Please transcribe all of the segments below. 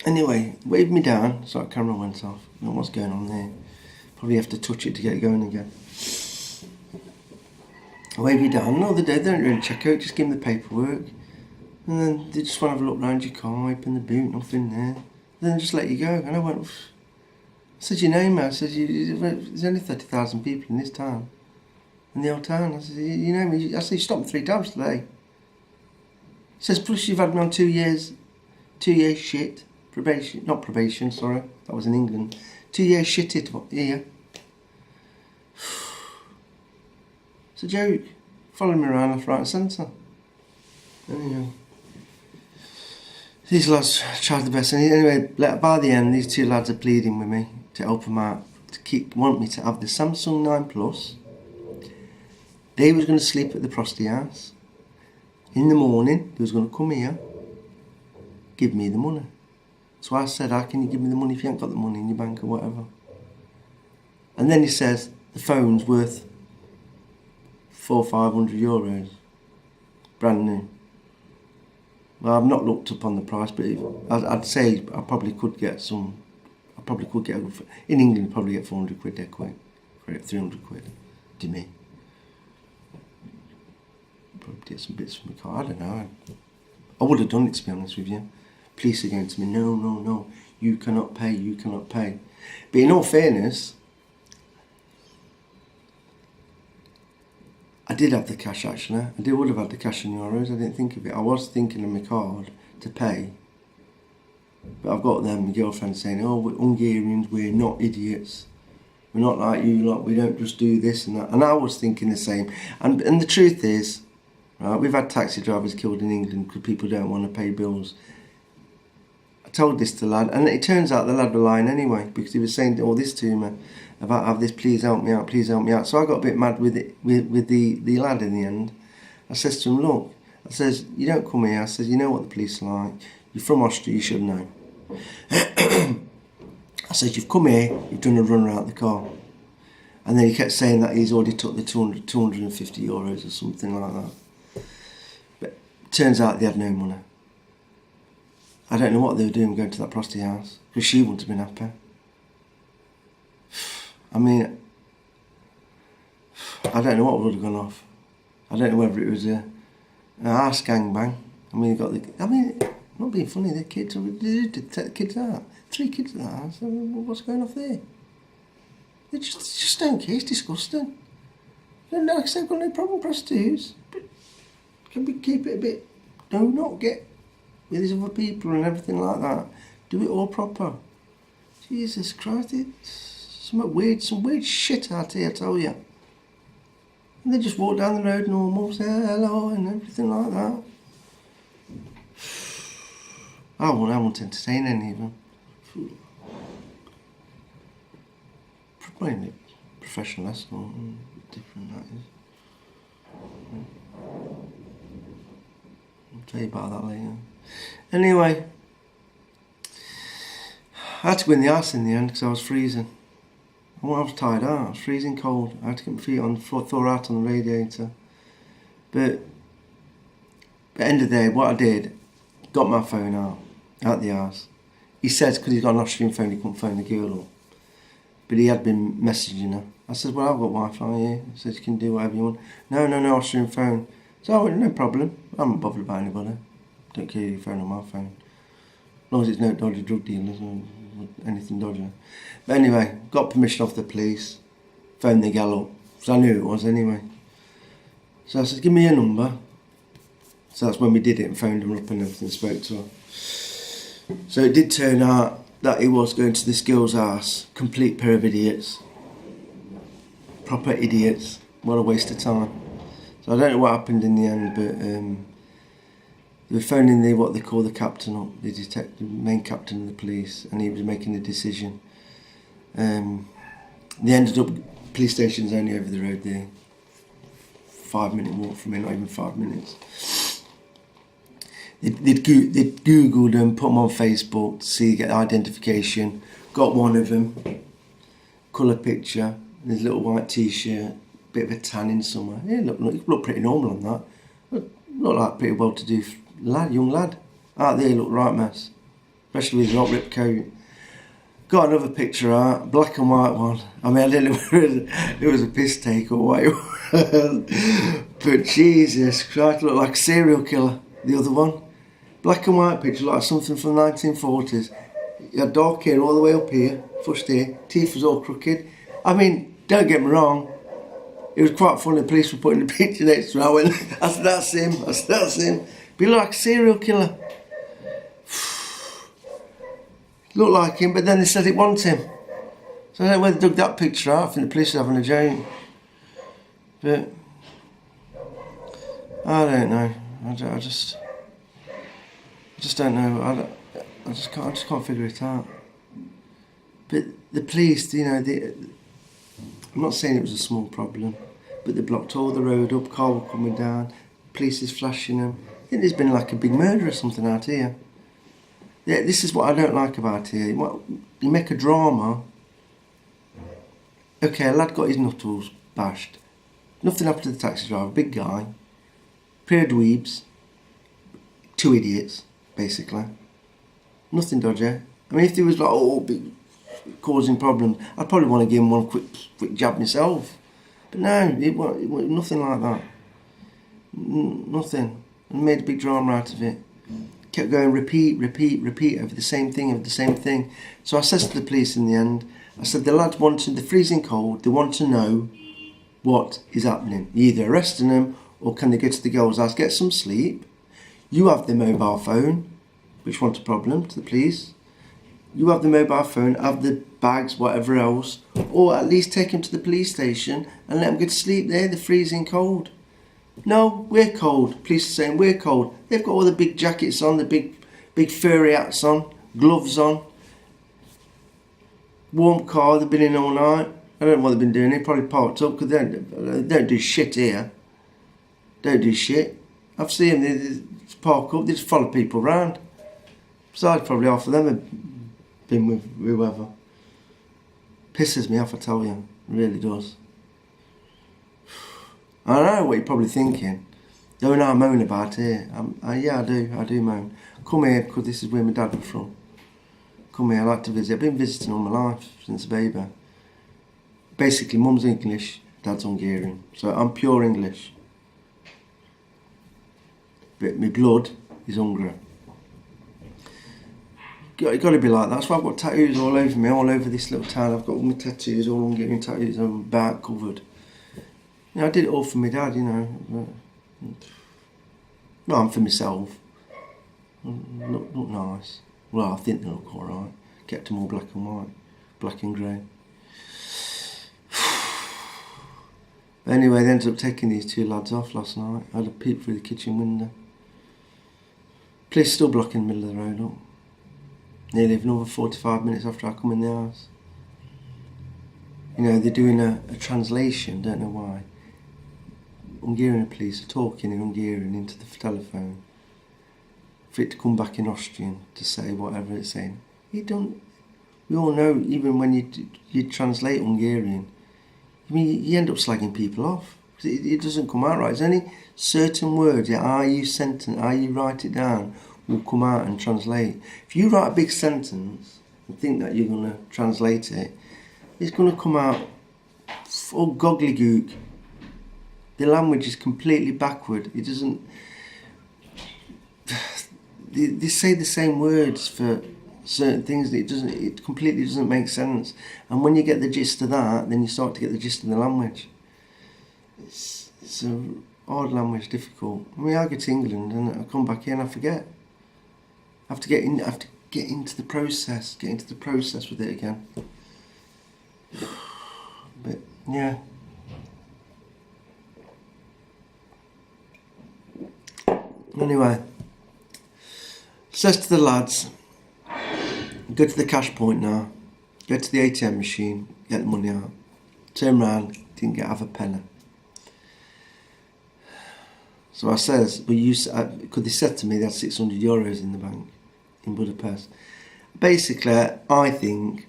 Anyway, waved me down, so the camera went off. I don't know what's going on there. Probably have to touch it to get it going again. I wave you down. No, they don't really check out, just give them the paperwork. And then they just want to have a look round your car, open the boot, nothing there. Then they just let you go. And I went, I said, your name, I said, there's only 30,000 people in this town. In the old town. I said, you know me? I said, you stopped me 3 times today. He says, plus you've had me on 2 years shit. Probation, not probation, sorry. That was in England. 2 years shitted here. It's a joke. Following me around left, right and centre. Anyhow. These lads tried the best. Anyway, by the end, these 2 lads are pleading with me to help them out. Want me to have the Samsung 9 Plus. They was going to sleep at the Prosty house. In the morning, they was going to come here, give me the money. So I said, how can you give me the money if you ain't got the money in your bank or whatever? And then he says, the phone's worth 400 or 500 euros. Brand new. Well, I've not looked up on the price, but I'd say I probably could get some. I probably could get, in England, probably get 400 quid dead quick. 300 quid. To me. Probably get some bits from my car. I don't know. I would have done it, to be honest with you. Police are going to me, no, you cannot pay. But in all fairness, I did have the cash actually. I would have had the cash in euros. I didn't think of it. I was thinking of my card to pay. But I've got them, my girlfriend saying, oh, we're Hungarians, we're not idiots. We're not like you lot, we don't just do this and that. And I was thinking the same. And the truth is, right, we've had taxi drivers killed in England because people don't want to pay bills. I told this to the lad, and it turns out the lad was lying anyway, because he was saying all this to me about have this, please help me out. So I got a bit mad with the lad in the end. I says to him, look, I says, you don't come here. I says, you know what the police are like. You're from Austria, you should know. I said, you've come here, you've done a run around the car. And then he kept saying that he's already took the 250 euros or something like that. But turns out they had no money. I don't know what they were doing going to that Prosty house, because she wouldn't have been happy. I mean, I don't know what would have gone off. I don't know whether it was an arse gangbang. I mean, not being funny, the kids, they did take the kids out. 3 kids at that house, what's going off there? They just don't care, it's disgusting. Like I said, I've got no problem prostitutes, but can we keep it a bit, do not get with these other people and everything like that. Do it all proper. Jesus Christ, it's some weird shit out here, I tell you. And they just walk down the road normal, say hello and everything like that. I won't entertain any of them. Probably professional escort, different that is. I'll tell you about that later. Anyway, I had to go in the arse in the end because I was freezing. I was tired out, I was freezing cold. I had to get my feet on the floor, thaw out on the radiator. But at the end of the day, what I did, got my phone out the arse. He says because he's got an Austrian phone, he couldn't phone the girl up. But he had been messaging her. I said, well, I've got Wi-Fi here. He says, you can do whatever you want. No, Austrian phone. So I went, no problem. I'm not bothered about anybody. Don't care your phone or my phone. As long as it's no dodgy drug dealers or anything dodgy. But anyway, got permission off the police. Phoned the gal up. So I knew it was anyway. So I said, give me your number. So that's when we did it and phoned her up and everything, spoke to her. So it did turn out that he was going to this girl's house. Complete pair of idiots. Proper idiots. What a waste of time. So I don't know what happened in the end, but they were phoning what they call the captain up, the detective, main captain of the police, and he was making a decision. They ended up, police station's only over the road there. 5-minute walk from here, not even 5 minutes. They'd Googled them, put them on Facebook to see, get identification. Got one of them, colour picture, his little white t-shirt, bit of a tan in somewhere. Yeah, look pretty normal on that. Look like a pretty well-to-do lad, young lad. Out there, look right mess. especially with his hot rip coat. Got another picture out, black and white one. I mean, I didn't know whether it was a piss take or what it was. But Jesus Christ, looked like a serial killer, the other one. Black and white picture, like something from the 1940s. He had dark hair all the way up here, first here, teeth was all crooked. I mean, don't get me wrong, it was quite funny, the police were putting the picture next to me. I went, that's him, that's him. But he looked like a serial killer. Looked like him, but then they said it wasn't him. So I don't know whether they dug that picture out. I think the police are having a joke. But I don't know. I just don't know. I just can't figure it out. But the police, you know, I'm not saying it was a small problem, but they blocked all the road up. Car were coming down. Police is flashing them. I think there's been like a big murder or something out here. Yeah, this is what I don't like about here. You make a drama. Okay, a lad got his knuckles bashed. Nothing happened to the taxi driver. Big guy. Pair of dweebs. Two idiots, basically. Nothing dodgy. I mean, if there was like, big, causing problems, I'd probably want to give him one quick jab myself. But no, it was nothing like that. Nothing. And made a big drama out of it. Kept going, repeat over the same thing. So I said to the police in the end, I said, the lads they're freezing cold, they want to know what is happening. You're either arresting them or can they go to the girls' house, get some sleep. You have the mobile phone, which wasn't a problem to the police. You have the mobile phone, have the bags, whatever else, or at least take them to the police station and let them go to sleep there, they're freezing cold. No, we're cold. Police are saying we're cold. They've got all the big jackets on, the big furry hats on, gloves on. Warm car, they've been in all night. I don't know what they've been doing. They probably parked up because they don't do shit here. Don't do shit. I've seen them, they just park up, they just follow people around. Besides, probably half of them have been with whoever. Pisses me off, I tell you. It really does. I know what you're probably thinking. Don't I moan about it? Yeah, I do moan. Come here because this is where my dad was from. Come here, I like to visit. I've been visiting all my life since a baby. Basically, mum's English, dad's Hungarian. So I'm pure English. But my blood is Hungary. It's got to be like that. That's why I've got tattoos all over me, all over this little town. I've got all my tattoos, all Hungarian tattoos, on my back covered. You know, I did it all for my dad, you know. No, I'm for myself. Look nice. Well, I think they look alright. Kept them all black and white, black and grey. Anyway, they ended up taking these two lads off last night. I had a peep through the kitchen window. Police still blocking the middle of the road up. Nearly another 45 minutes after I come in the house. You know, they're doing a translation, don't know why. Hungarian police are talking in Hungarian into the telephone for it to come back in Austrian to say whatever it's saying. We all know, even when you translate Hungarian, I mean, you end up slagging people off. It doesn't come out right. There's only certain words, how you write it down, will come out and translate. If you write a big sentence and think that you're going to translate it, it's going to come out all gobbledygook. The language is completely backward. It doesn't... They say the same words for certain things that it completely doesn't make sense. And when you get the gist of that, then you start to get the gist of the language. It's a hard language, difficult. I mean, I go to England and I come back here and I forget. I have to get into the process with it again. But yeah. Anyway, says to the lads, go to the cash point now, go to the ATM machine, get the money out. Turn round, didn't have a penny. So I says, because they said to me they had €600 in the bank in Budapest. Basically, I think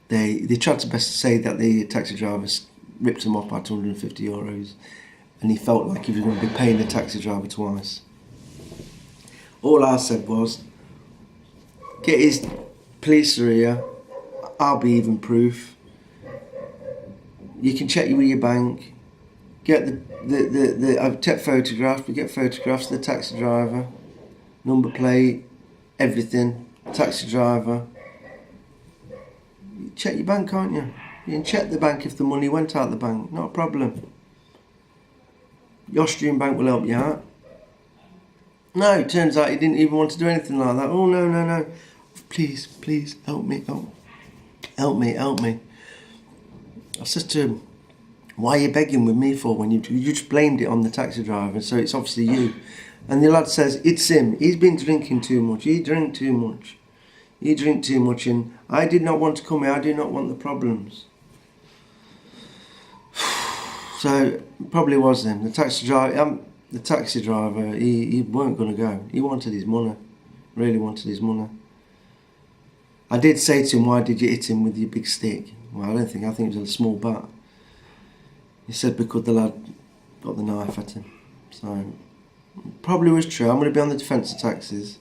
they tried to best say that the taxi drivers ripped him off by €250, and he felt like he was going to be paying the taxi driver twice. All I said was, Get his police are here. I'll be even proof. You can check with your bank. Get I've take photographs. We get photographs of the taxi driver, number plate, everything. Taxi driver. You check your bank, can't you? You can check the bank if the money went out the bank. Not a problem. The Austrian bank will help you out. No, it turns out he didn't even want to do anything like that. Oh no. Please, help me, help me. I said to him, why are you begging with me for when you just blamed it on the taxi driver, so it's obviously you. And the lad says, it's him, he's been drinking too much, he drink too much, and I did not want to come here, I do not want the problems. So, it probably was him. The taxi driver, he weren't going to go. He wanted his money, really wanted his money. I did say to him, why did you hit him with your big stick? Well, I think it was a small bat. He said because the lad got the knife at him. So, probably was true. I'm going to be on the defence of taxis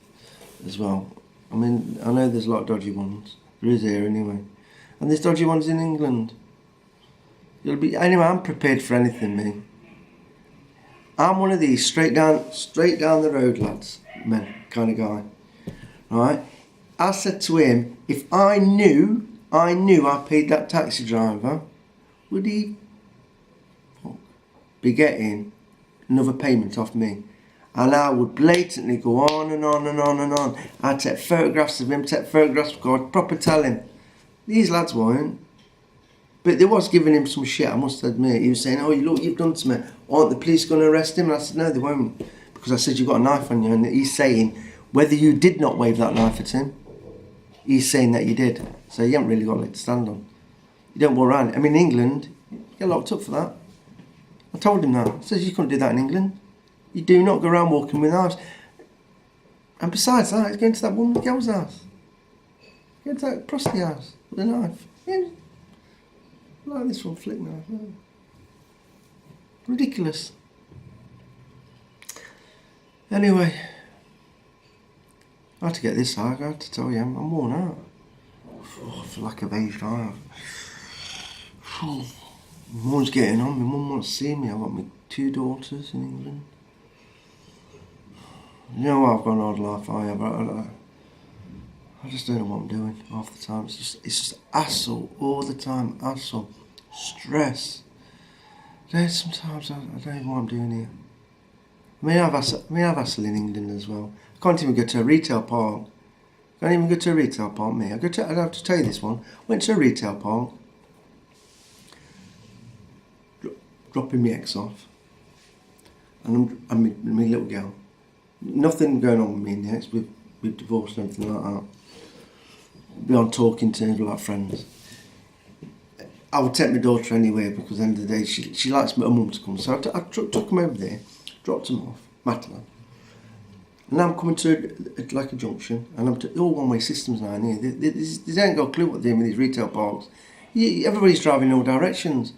as well. I mean, I know there's a lot of dodgy ones. There is here anyway. And there's dodgy ones in England. Anyway, I'm prepared for anything, me. I'm one of these straight down the road, lads, men, kind of guy. Right? I said to him, if I knew I paid that taxi driver, would he be getting another payment off me? And I would blatantly go on and on. I'd take photographs of him, I'd proper tell him. These lads weren't. But they was giving him some shit, I must admit. He was saying, oh, look, you've done to me. Aren't the police going to arrest him? And I said, no, they won't. Because I said, you've got a knife on you. And he's saying, whether you did not wave that knife at him, he's saying that you did. So you haven't really got a leg to stand on. You don't go around. I mean, in England, you get locked up for that. I told him that. I said, you couldn't do that in England. You do not go around walking with knives. And besides that, he's going to that woman girl's house. Going to that prostitute house with a knife. Yeah. Like this one, flick knife. Yeah. Ridiculous. Anyway, I had to get this out. I had to tell you, I'm worn out. Oh, for lack of age, I have. My mum's getting on. My mum wants to see me. I've got my 2 daughters in England. You know what, I've got an odd life, I just don't know what I'm doing half the time. It's just hassle all the time, hassle, stress. There's sometimes I don't even know what I'm doing here. I mean, I've hassle in England as well. I can't even go to a retail park. Can't even go to a retail park, me. I'd have to tell you this one. Went to a retail park, dropping my ex off, and I'm my little girl. Nothing going on with me and the ex. We've divorced and everything like that. Be on talking terms like friends. I would take my daughter anyway because at the end of the day she likes her mum to come. So I took them over there, dropped them off, Matalan. And now I'm coming to like a junction, and I'm all one-way systems now in here. They ain't got a clue what they're doing with these retail parks. Everybody's driving in all directions.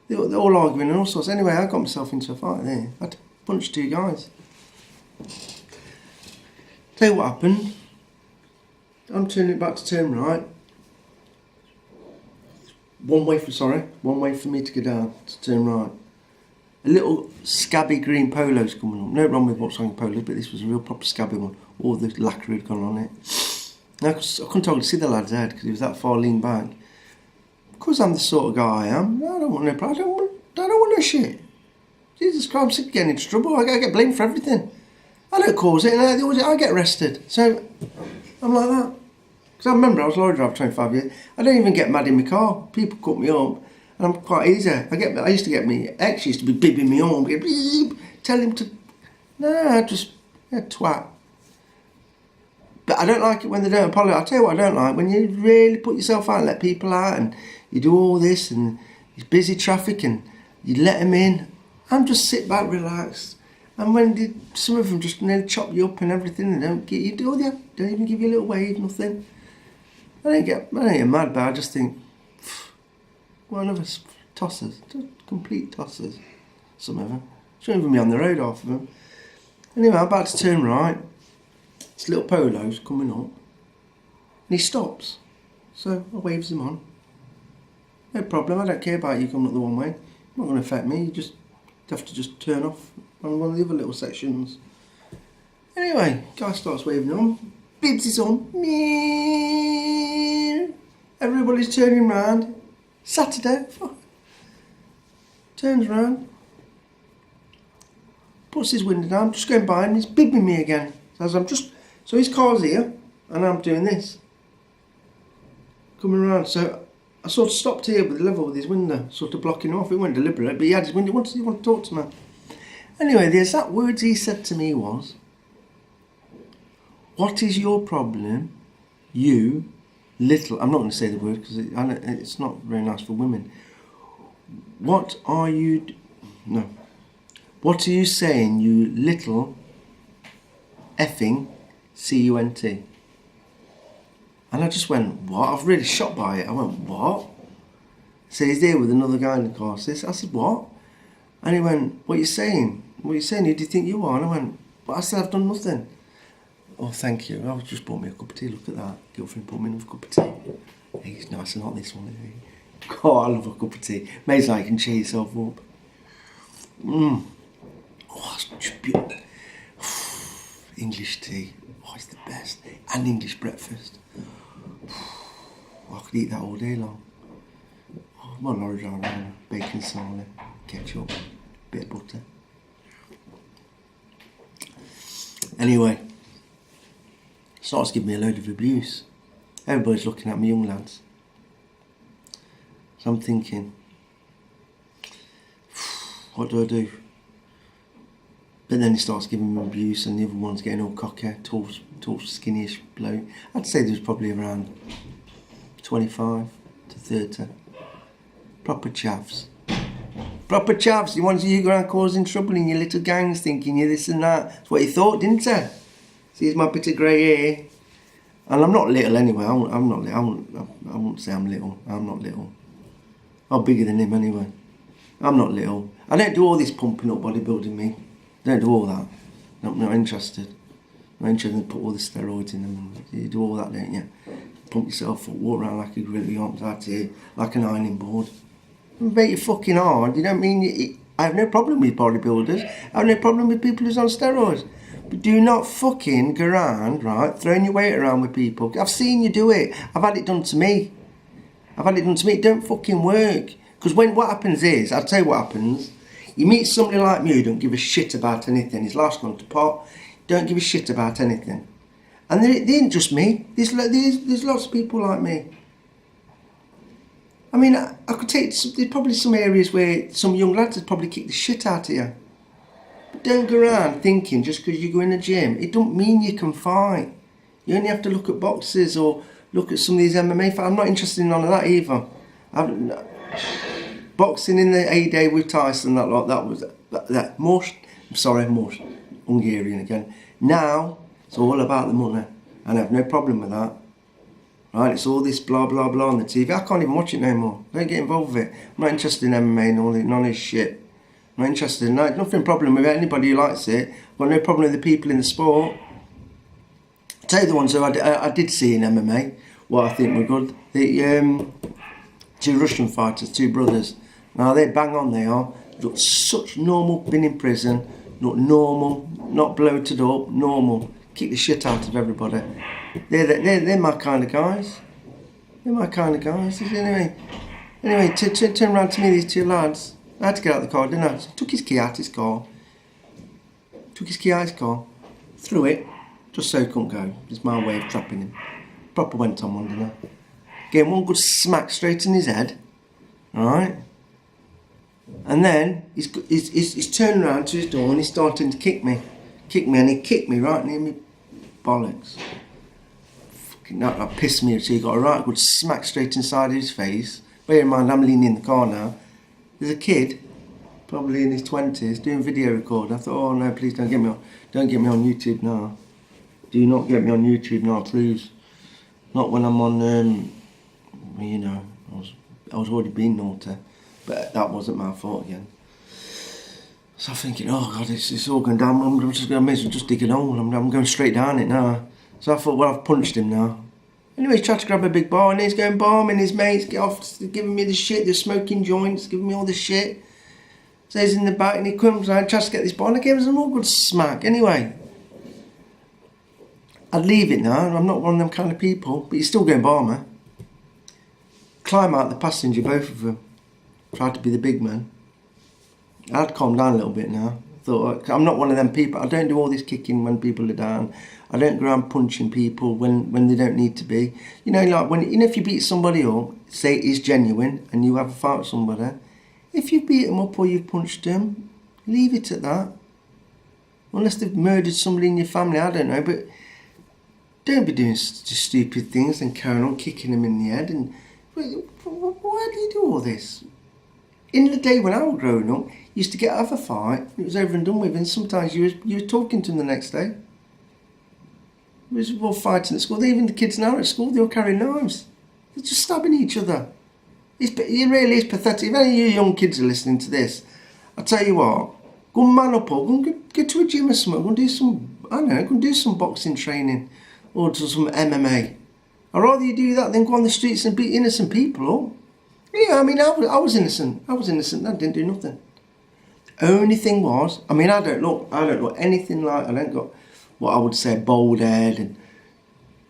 They're all arguing and all sorts. Anyway, I got myself into a fight there. I had to punch 2 guys. Tell you what happened. I'm turning it back to turn right. One way for me to go down to turn right. A little scabby green polo's coming up. No wrong with Volkswagen Polos, but this was a real proper scabby one. All the lacquer had gone on it. Now, I couldn't totally see the lad's head because he was that far leaned back. Because I'm the sort of guy I am, I don't want no shit. Jesus Christ, I'm sick of getting into trouble. I get blamed for everything. I don't cause it, and I get arrested. So, I'm like that. Because I remember I was a lorry driver 25 years. I don't even get mad in my car. People cut me up, and I'm quite easy. I used to get me ex used to be bibbing me on, tell him to, twat. But I don't like it when they don't apologise. I'll tell you what I don't like, when you really put yourself out and let people out, and you do all this, and it's busy traffic, and you let them in. I'm just sit back, relaxed. And when some of them just nearly chop you up and everything, and don't even give you a little wave, nothing. I don't get mad, but I just think, one of us tossers, just complete tossers. Some of them shouldn't even be on the road, half of them. Anyway, I'm about to turn right. This little polo's coming up. he stops. So I waves him on. No problem, I don't care about you coming up the one way. Not going to affect me, you just have to just turn off on one of the other little sections. Anyway, guy starts waving on, bibs his on. Everybody's turning round. Saturday, turns round, puts his window down, just going by and he's bibbing me again. So his car's here and I'm doing this. Coming around, so I sort of stopped here with the level with his window, sort of blocking off. It wasn't deliberate, but he had his window, he wanted to talk to me. Anyway, the exact words he said to me was, "What is your problem, you little..." I'm not going to say the word because it's not very nice for women. What are you saying, you little effing cunt? And I just went, what? I was really shocked by it. I went, what? So he's there with another guy in the car. I said, what? And he went, what are you saying? What are you saying? Who do you think you are? And I went, but I said, I've done nothing. Oh, thank you. I just bought me a cup of tea. Look at that. Girlfriend bought me another cup of tea. Hey, it's nice and hot, this one, isn't it? Oh, I love a cup of tea. Maybe like you can cheer yourself up. Oh, it's just beautiful. English tea. Oh, it's the best. And English breakfast. I could eat that all day long. Oh, my L'Oreal, bacon salad, ketchup, bit of butter. Anyway, starts giving me a load of abuse. Everybody's looking at me, young lads. So I'm thinking, what do I do? But then he starts giving me abuse and the other one's getting all cocky, tall skinny-ish bloke. I'd say there's probably around 25 to 30. Proper chavs. Proper chavs. You go around causing trouble in your little gangs thinking you're this and that. That's what you thought, didn't you? See, here's my bit of grey hair. And I'm not little anyway. I'm not little. I won't say I'm little. I'm not little. I'm bigger than him anyway. I'm not little. I don't do all this pumping up bodybuilding me. Don't do all that. Not interested. Not interested in put all the steroids in them. You do all that, don't you? Pump yourself up, walk around like a gorilla on out here, like an ironing board. Make it fucking hard. You don't mean I have no problem with bodybuilders. I have no problem with people who's on steroids. But do not fucking go around, right, throwing your weight around with people. I've seen you do it. I've had it done to me. It don't fucking work. Because what happens is, I'll tell you what happens. You meet somebody like me who don't give a shit about anything. His life's gone to pot. Don't give a shit about anything. And they ain't just me. There's lots of people like me. I mean, I could there's probably some areas where some young lads would probably kick the shit out of you. But don't go around thinking just because you go in the gym, it don't mean you can fight. You only have to look at boxers or look at some of these MMA fights. I'm not interested in none of that either. Boxing in the heyday with Tyson, that was Hungarian again. Now, it's all about the money. And I have no problem with that. Right, it's all this blah blah blah on the TV. I can't even watch it no more. Don't get involved with it. I'm not interested in MMA and none of this shit. I'm not interested in that. Nothing problem with anybody who likes it. I've got no problem with the people in the sport. I'll tell you the ones who I did see in MMA, what I think were good. The two Russian fighters, two brothers. Now they bang on, they are. Look such normal, been in prison, look normal, not bloated up, normal. Kick the shit out of everybody. They're my kind of guys. They're my kind of guys. Anyway, turn around to me, these two lads. I had to get out of the car, didn't I? So took his key out his car. Threw it, just so he couldn't go. It's my way of trapping him. Proper went on one, didn't I? Gave him one good smack straight in his head. Alright? And then he's turned around to his door and he's starting to kick me. And he kicked me right near me bollocks. Fucking that pissed me. So he got a right good smack straight inside his face. Bear in mind, I'm leaning in the car now. There's a kid, probably in his 20s, doing video recording. I thought, oh no, please don't get me on YouTube now. Do not get me on YouTube now, please. Not when I'm on, you know, I was already being naughty, but that wasn't my fault again. So I'm thinking, oh God, it's all going down. I'm just going to just dig a hole. I'm going straight down it now. So I thought, well, I've punched him now. Anyway, he's tried to grab a big bar and he's going bombing his mates, get off, giving me the shit, they're smoking joints, giving me all the shit. So he's in the back and he comes around, tries to get this bar and I gave him some more good smack. Anyway, I'd leave it now, I'm not one of them kind of people, but he's still going bomber. Climb out the passenger, both of them. Tried to be the big man. I'd calm down a little bit now. Thought, I'm not one of them people. I don't do all this kicking when people are down. I don't go around punching people when they don't need to be. You know, like when, you know, if you beat somebody up, say it is genuine and you have a fight with somebody, if you beat them up or you've punched them, leave it at that. Unless they've murdered somebody in your family, I don't know, but don't be doing stupid things and carrying on kicking them in the head. And why do you do all this? In the day when I was growing up, you used to get out of a fight, it was over and done with, and sometimes you were talking to them the next day. It was all fighting at school. Even the kids now at school, they all carry knives. They're just stabbing each other. It really is pathetic. If any of you young kids are listening to this, I tell you what, go and man up or go and get to a gym or something, go and do some, I don't know, go and do some boxing training or do some MMA. I'd rather you do that than go on the streets and beat innocent people up. Yeah, I mean, I was innocent. I didn't do nothing. Only thing was, I mean, I don't look anything like, I don't got what I would say bald head, and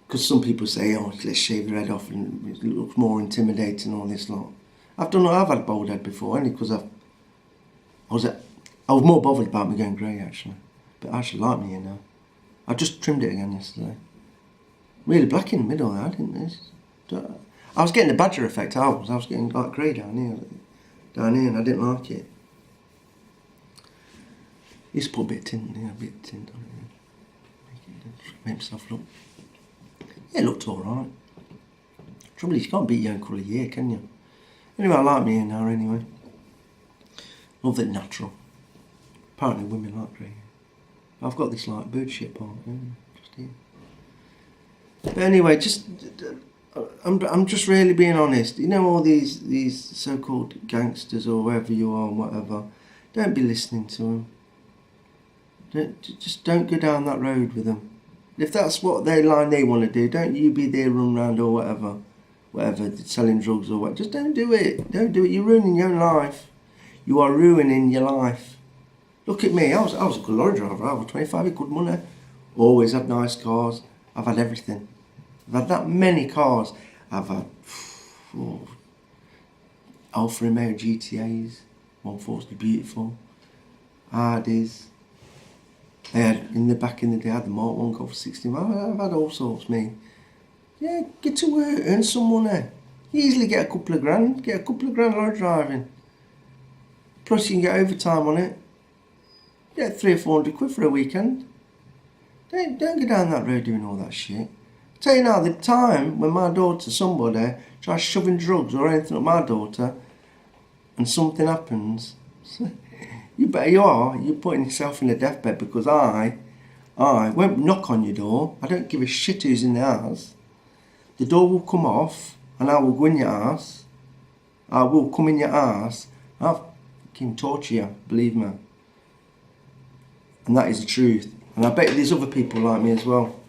because some people say, oh, let's shave your head off and it looks more intimidating, all this lot. I've had bald head before, only because I was more bothered about me going grey actually, but I actually like me here now. I just trimmed it again yesterday. Really black in the middle, I didn't know. I was getting the badger effect. I was getting like grey down here, and I didn't like it. Used to put a bit of tint on it. Make myself look. Yeah, it looked alright. Trouble is, you can't beat your own colour here, can you? Anyway, I like me hair now anyway. Love it natural. Apparently women like grey. I've got this like bird shit part, just here. But anyway, I'm just really being honest. You know, all these so-called gangsters or wherever you are, whatever. Don't be listening to them. Just don't go down that road with them. If that's what they want to do, don't you be there, run round or whatever, selling drugs or what. Just don't do it. Don't do it. You're ruining your own life. You are ruining your life. Look at me. I was a good lorry driver. I was 25 with good money. Always had nice cars. I've had everything. I've had that many cars. I've had Alfa Romeo GTAs, 140 beautiful, Hardys. I had in the day, I had the Mark 1 Golf 16. I've had all sorts, me. Yeah, get to work, earn some money. You easily get a couple of grand lorry driving. Plus you can get overtime on it. Get 300 or 400 quid for a weekend. Don't go down that road doing all that shit. Tell you now, the time when my daughter, somebody tries shoving drugs or anything at my daughter, and something happens, you're putting yourself in a deathbed, because I won't knock on your door. I don't give a shit who's in the house. The door will come off, and I will go in your house. I will come in your house. I'll fucking torture you, believe me. And that is the truth. And I bet there's other people like me as well.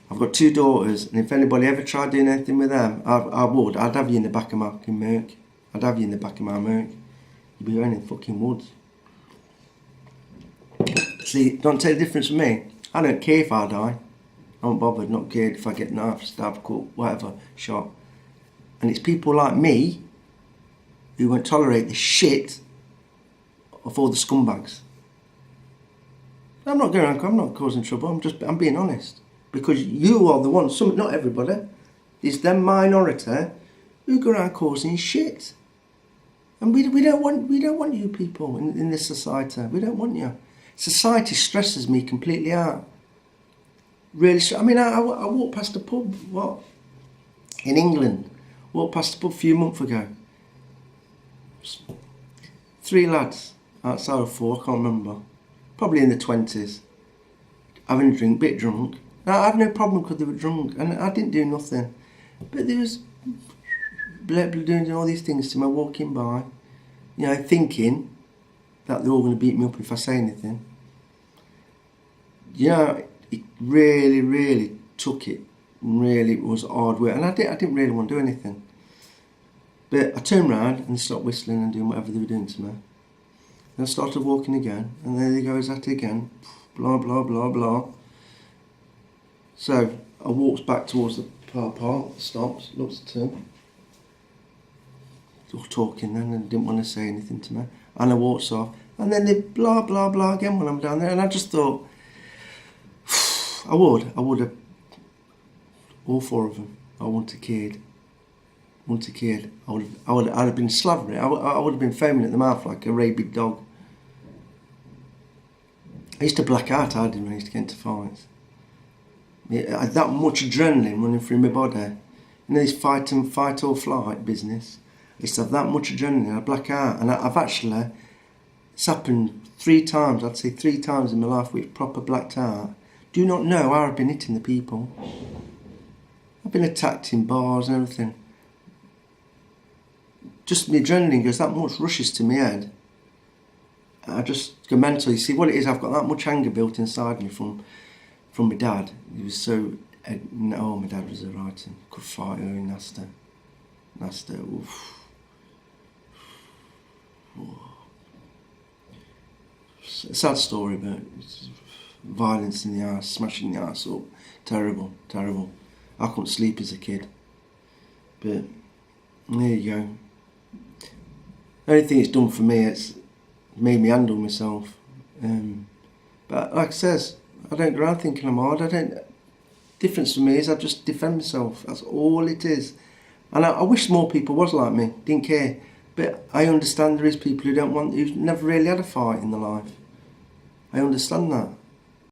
I've got 2 daughters, and if anybody ever tried doing anything with them, I'd have you in the back of my fucking Merc. I'd have you in the back of my Merc. You'd be going in the fucking woods. See, don't tell the difference with me. I don't care if I die. I'm not bothered, not cared if I get knife, stabbed, cut, whatever, shot. And it's people like me who won't tolerate the shit of all the scumbags. I'm not causing trouble, I'm being honest. Because you are the ones, not everybody, it's them minority who go around causing shit. And we don't want you people in this society. We don't want you. Society stresses me completely out. Really, I mean, I walked past a pub, in England. Walked past a pub a few months ago. 3 lads, outside of 4, I can't remember. Probably in the 20s. Having a drink, bit drunk. Now, I had no problem because they were drunk, and I didn't do nothing. But there was doing all these things to me, walking by, thinking that they're all going to beat me up if I say anything. It really, really took it Really, it was hard work, and I didn't really want to do anything. But I turned round and they stopped whistling and doing whatever they were doing to me. Then I started walking again, and there he goes at it again. Blah, blah, blah, blah. So I walked back towards the car park, stopped, looked at him. They were talking then and didn't want to say anything to me. And I walked off. And then they blah, blah, blah again when I'm down there. And I just thought, I would have, all four of them, I wouldn't have cared. I'd have been slavering. I would have been foaming at the mouth like a rabid dog. I used to black out, I did when I used to get into fights. I had that much adrenaline running through my body. You know, this fight or flight business. I used to have that much adrenaline, I'd black out. And I've actually, it's happened 3 times, I'd say 3 times in my life which proper blacked out. Do not know how I've been hitting the people. I've been attacked in bars and everything. Just the adrenaline goes that much, rushes to my head. I just go mental. You see what it is, I've got that much anger built inside me from my dad. He was so, my dad was a writer, could fight, nasty, oof. A sad story, but violence in the house, smashing the house up, terrible. I couldn't sleep as a kid, but there you go. The only thing it's done for me, it's made me handle myself. But like I says, I don't go around thinking I'm hard. Difference for me is I just defend myself. That's all it is. And I wish more people was like me, didn't care. But I understand there is people who've never really had a fight in their life. I understand that.